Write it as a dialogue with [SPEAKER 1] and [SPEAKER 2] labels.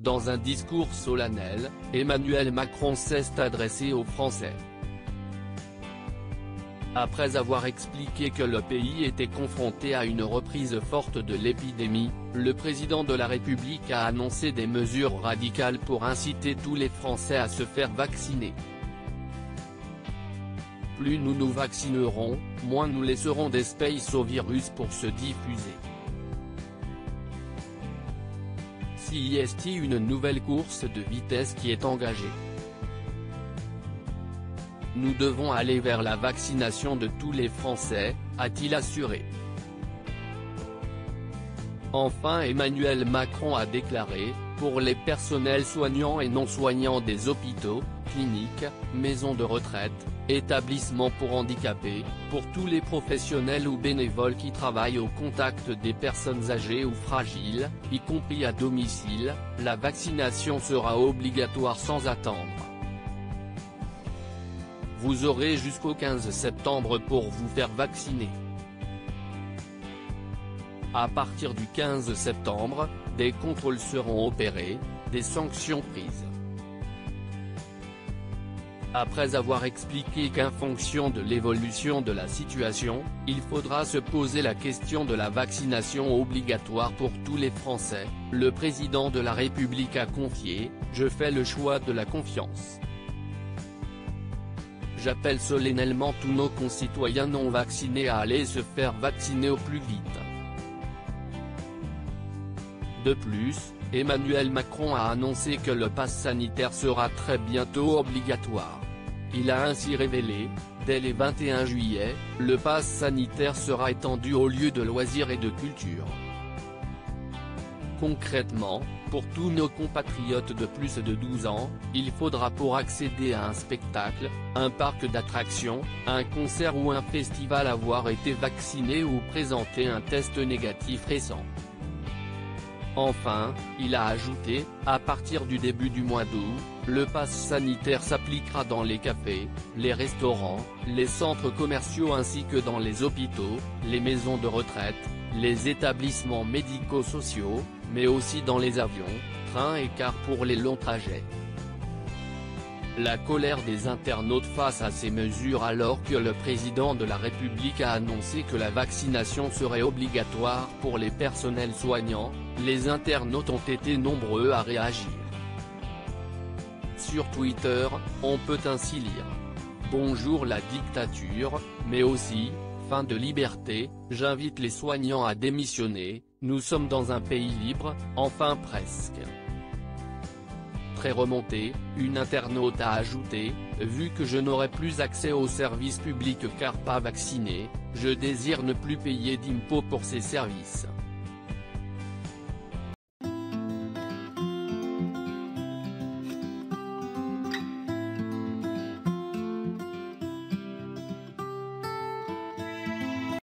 [SPEAKER 1] Dans un discours solennel, Emmanuel Macron s'est adressé aux Français. Après avoir expliqué que le pays était confronté à une reprise forte de l'épidémie, le président de la République a annoncé des mesures radicales pour inciter tous les Français à se faire vacciner. Plus nous nous vaccinerons, moins nous laisserons d'espace au virus pour se diffuser. Si est une nouvelle course de vitesse qui est engagée. Nous devons aller vers la vaccination de tous les Français, a-t-il assuré. Enfin, Emmanuel Macron a déclaré, pour les personnels soignants et non soignants des hôpitaux, cliniques, maisons de retraite, établissements pour handicapés, pour tous les professionnels ou bénévoles qui travaillent au contact des personnes âgées ou fragiles, y compris à domicile, la vaccination sera obligatoire sans attendre. Vous aurez jusqu'au 15 septembre pour vous faire vacciner. À partir du 15 septembre, des contrôles seront opérés, des sanctions prises. Après avoir expliqué qu'en fonction de l'évolution de la situation, il faudra se poser la question de la vaccination obligatoire pour tous les Français, le président de la République a confié « Je fais le choix de la confiance. J'appelle solennellement tous nos concitoyens non vaccinés à aller se faire vacciner au plus vite. » De plus, Emmanuel Macron a annoncé que le pass sanitaire sera très bientôt obligatoire. Il a ainsi révélé, dès le 21 juillet, le pass sanitaire sera étendu aux lieux de loisirs et de culture. Concrètement, pour tous nos compatriotes de plus de 12 ans, il faudra pour accéder à un spectacle, un parc d'attractions, un concert ou un festival avoir été vacciné ou présenter un test négatif récent. Enfin, il a ajouté, à partir du début du mois d'août, le pass sanitaire s'appliquera dans les cafés, les restaurants, les centres commerciaux ainsi que dans les hôpitaux, les maisons de retraite, les établissements médico-sociaux, mais aussi dans les avions, trains et cars pour les longs trajets. La colère des internautes face à ces mesures alors que le président de la République a annoncé que la vaccination serait obligatoire pour les personnels soignants, les internautes ont été nombreux à réagir. Sur Twitter, on peut ainsi lire « Bonjour la dictature, mais aussi, fin de liberté, j'invite les soignants à démissionner, nous sommes dans un pays libre, enfin presque ». Très remonté, une internaute a ajouté, « Vu que je n'aurai plus accès aux services publics car pas vacciné, je désire ne plus payer d'impôts pour ces services ».